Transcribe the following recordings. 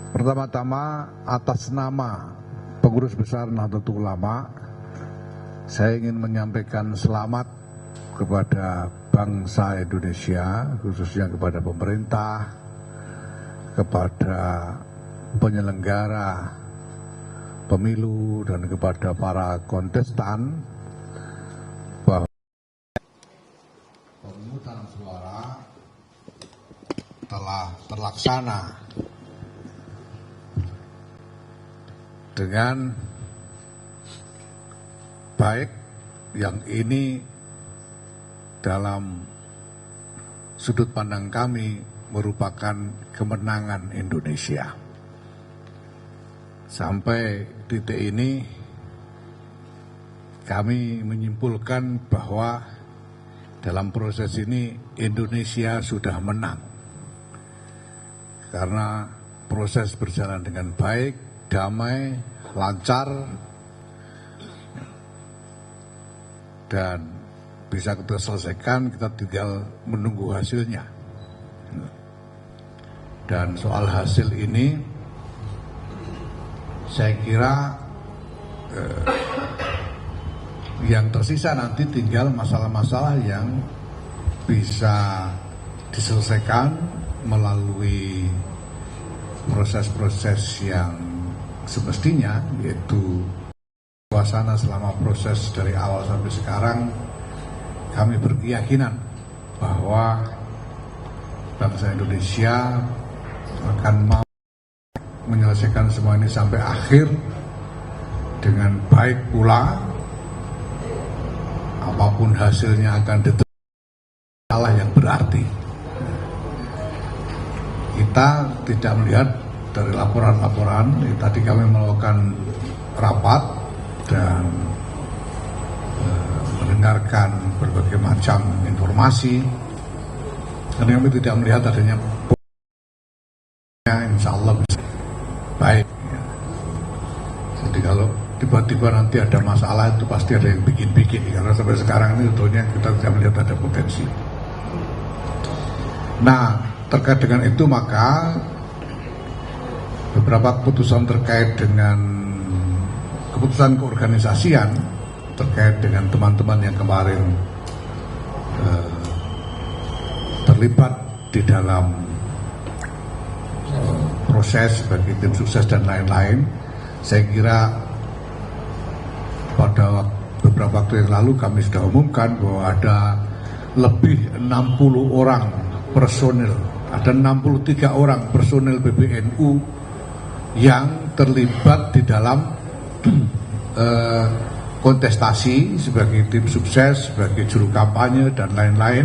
Pertama-tama atas nama Pengurus Besar Nahdlatul Ulama, saya ingin menyampaikan selamat kepada bangsa Indonesia, khususnya kepada pemerintah, kepada penyelenggara pemilu dan kepada para kontestan bahwa pemungutan suara telah terlaksana dengan baik. Yang ini dalam sudut pandang kami merupakan kemenangan Indonesia. Sampai titik ini kami menyimpulkan bahwa dalam proses ini Indonesia sudah menang. Karena proses berjalan dengan baik, damai, lancar, dan bisa kita selesaikan, kita tinggal menunggu hasilnya. Dan soal hasil ini, saya kira yang tersisa nanti tinggal masalah-masalah yang bisa diselesaikan melalui proses-proses yang semestinya, yaitu suasana selama proses dari awal sampai sekarang. Kami berkeyakinan bahwa bangsa Indonesia akan mau menyelesaikan semua ini sampai akhir dengan baik pula. Apapun hasilnya akan diterima yang berarti. Kita tidak melihat dari laporan-laporan. Tadi kami melakukan rapat dan mendengarkan berbagai macam informasi, dan kami tidak melihat adanya insya Allah bisa baik. Jadi kalau tiba-tiba nanti ada masalah, itu pasti ada yang bikin-bikin, karena sampai sekarang ini tentunya kita tidak melihat ada potensi. Nah, terkait dengan itu maka beberapa keputusan terkait dengan keputusan keorganisasian terkait dengan teman-teman yang kemarin terlibat di dalam proses sebagai tim sukses dan lain-lain, saya kira pada beberapa waktu yang lalu kami sudah umumkan bahwa ada lebih 60 orang personil, ada 63 orang personil PBNU yang terlibat di dalam kontestasi sebagai tim sukses, sebagai juru kampanye dan lain-lain,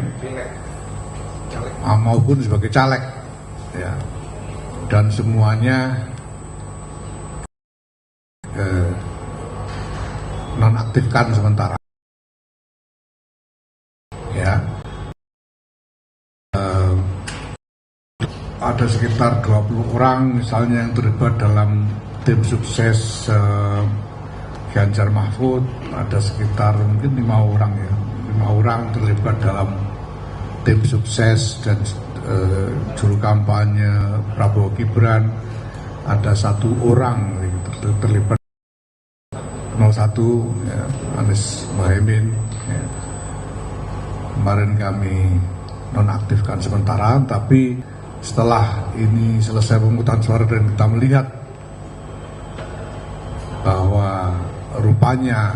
maupun sebagai caleg, ya. Dan semuanya nonaktifkan sementara, ya. Ada sekitar 20 orang misalnya yang terlibat dalam tim sukses Ganjar Mahfud, ada sekitar mungkin 5 orang, ya, 5 orang terlibat dalam tim sukses dan juru kampanye Prabowo Gibran, ada 1 orang terlibat 01, ya, Anies Mohaimin, ya. Kemarin kami nonaktifkan sementara, tapi setelah ini selesai pemungutan suara dan kita melihat bahwa rupanya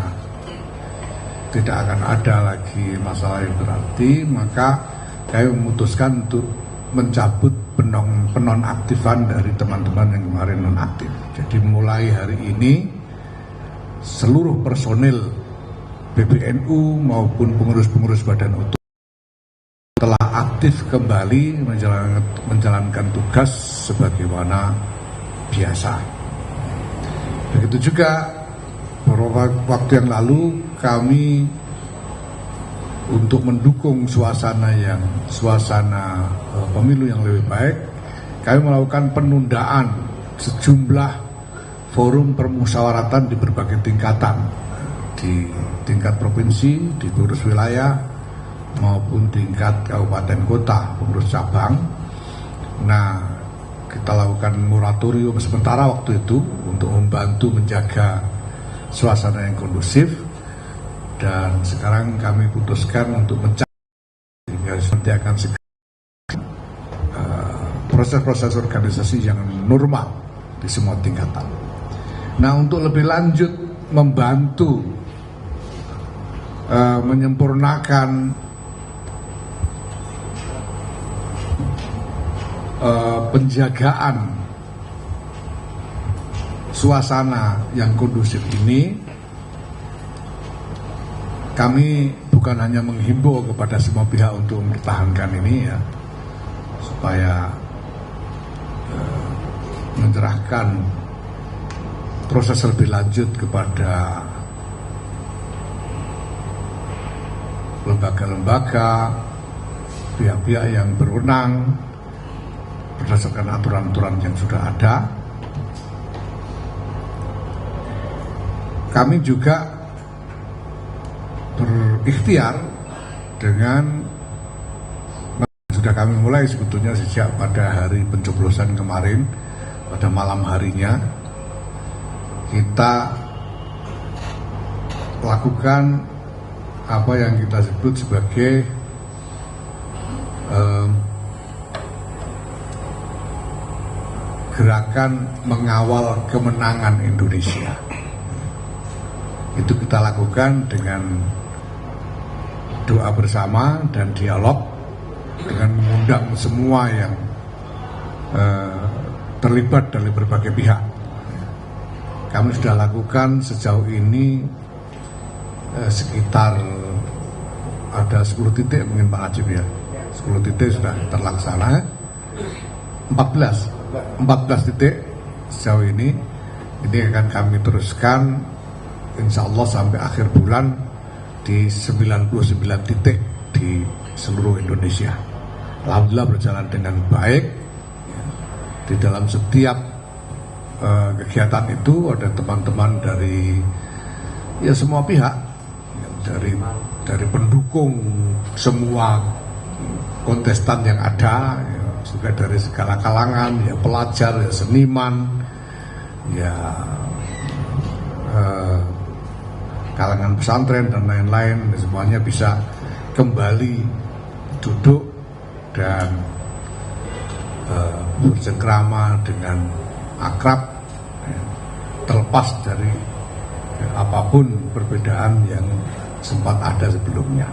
tidak akan ada lagi masalah yang berarti, maka kami memutuskan untuk mencabut penonaktifan dari teman-teman yang kemarin nonaktif. Jadi mulai hari ini seluruh personil PBNU maupun pengurus-pengurus badan utuh telah aktif kembali menjalankan tugas sebagaimana biasa. Begitu juga beberapa waktu yang lalu kami untuk mendukung suasana pemilu yang lebih baik, kami melakukan penundaan sejumlah forum permusyawaratan di berbagai tingkatan, di tingkat provinsi, di pengurus wilayah, maupun tingkat kabupaten kota, pengurus cabang. Nah, kita lakukan moratorium sementara waktu itu untuk membantu menjaga suasana yang kondusif, dan sekarang kami putuskan untuk mencari sehingga nanti akan segera proses-proses organisasi yang normal di semua tingkatan. Nah, untuk lebih lanjut membantu menyempurnakan penjagaan suasana yang kondusif ini, kami bukan hanya menghimbau kepada semua pihak untuk mempertahankan ini ya, supaya menyerahkan proses lebih lanjut kepada lembaga-lembaga, pihak-pihak yang berwenang berdasarkan aturan-aturan yang sudah ada. Kami juga berikhtiar dengan sudah kami mulai sebetulnya sejak pada hari pencoblosan kemarin, pada malam harinya kita lakukan apa yang kita sebut sebagai gerakan mengawal kemenangan Indonesia. Itu kita lakukan dengan doa bersama dan dialog dengan mengundang semua yang terlibat dari berbagai pihak. Kami sudah lakukan sejauh ini sekitar ada 10 titik mungkin Pak Najib ya. 10 titik sudah terlaksana. 14 titik sejauh ini. Ini akan kami teruskan insya Allah sampai akhir bulan di 99 titik di seluruh Indonesia. Alhamdulillah berjalan dengan baik. Di dalam setiap kegiatan itu ada teman-teman dari ya semua pihak, dari pendukung semua kontestan yang ada, ya, juga dari segala kalangan, ya pelajar, ya seniman, ya kalangan pesantren dan lain-lain, semuanya bisa kembali duduk dan bercengkrama dengan akrab, ya, terlepas dari apapun perbedaan yang sempat ada sebelumnya.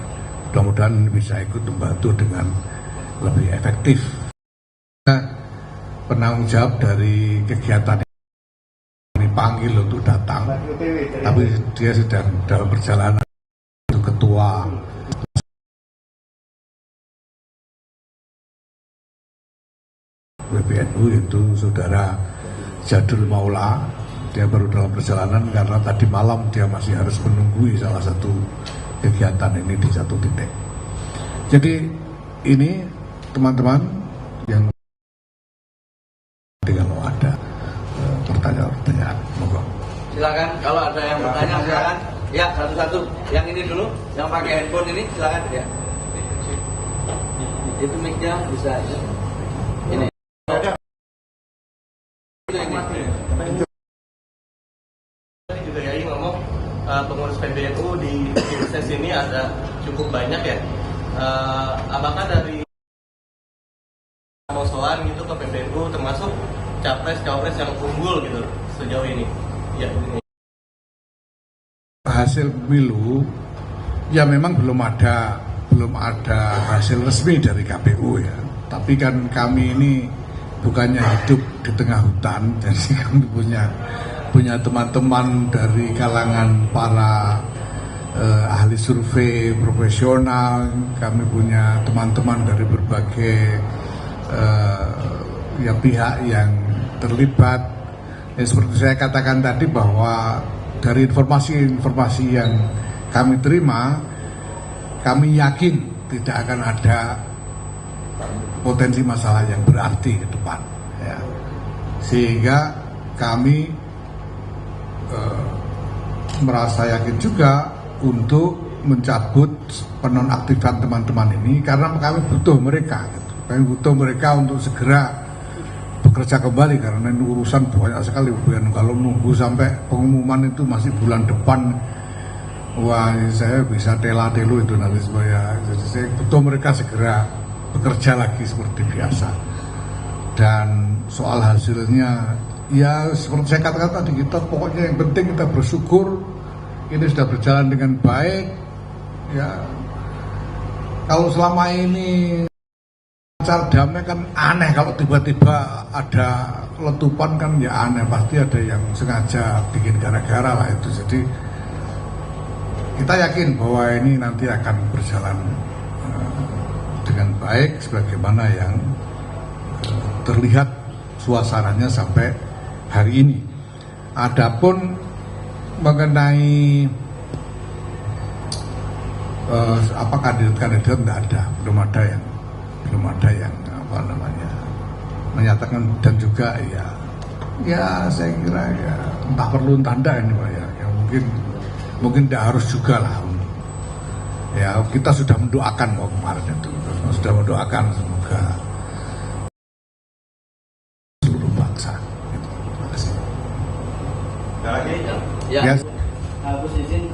Mudah-mudahan bisa ikut membantu dengan lebih efektif. Penanggung jawab dari kegiatan ini panggil untuk datang, tapi dia sedang dalam perjalanan. Itu ketua PBNU itu saudara Jadul Maula, dia baru dalam perjalanan karena tadi malam dia masih harus menunggui salah satu kegiatan ini di satu titik. Jadi ini teman-teman yang kalau ada pertanyaan-pertanyaan, monggo. Silakan kalau ada yang bertanya silakan. Ya satu-satu. Yang ini dulu, yang pakai handphone ini silakan ya. Itu mic-nya bisa ya. Ini. Juga ya ngomong pengurus PBNU di sesi ini ada cukup banyak ya. Apakah dari Mosoan gitu ke PBNU termasuk capres-cawapres yang unggul gitu sejauh ini? Ya. Hasil pemilu ya memang belum ada hasil resmi dari KPU ya. Tapi kan kami ini bukannya hidup di tengah hutan, jadi kami punya teman-teman dari kalangan para ahli survei profesional, kami punya teman-teman dari berbagai ya pihak yang terlibat. Ya, seperti saya katakan tadi bahwa dari informasi-informasi yang kami terima, kami yakin tidak akan ada potensi masalah yang berarti ke depan, ya. Sehingga kami merasa yakin juga untuk mencabut penonaktifan teman-teman ini karena kami butuh mereka, gitu. Kami butuh mereka untuk segera bekerja kembali karena ini urusan banyak sekali. Bukan kalau nunggu sampai pengumuman itu masih bulan depan, wah saya bisa tela-telu itu nanti supaya jadi saya butuh mereka segera bekerja lagi seperti biasa. Dan soal hasilnya ya seperti saya katakan tadi, kita pokoknya yang penting kita bersyukur ini sudah berjalan dengan baik ya. Kalau selama ini acara damai kan aneh, kalau tiba-tiba ada letupan kan ya aneh, pasti ada yang sengaja bikin gara-gara lah itu. Jadi kita yakin bahwa ini nanti akan berjalan dengan baik sebagaimana yang terlihat suasananya sampai hari ini. Adapun mengenai apa kandidat nggak ada, belum ada yang apa namanya menyatakan, dan juga ya saya kira ya entah perlu tanda ini Pak ya mungkin tidak harus juga lah ya. Kita sudah mendoakan kok kemarin itu, sudah mendoakan semoga seluruh bangsa. Terima kasih. Ada lagi? Ya. Ya. Gus izin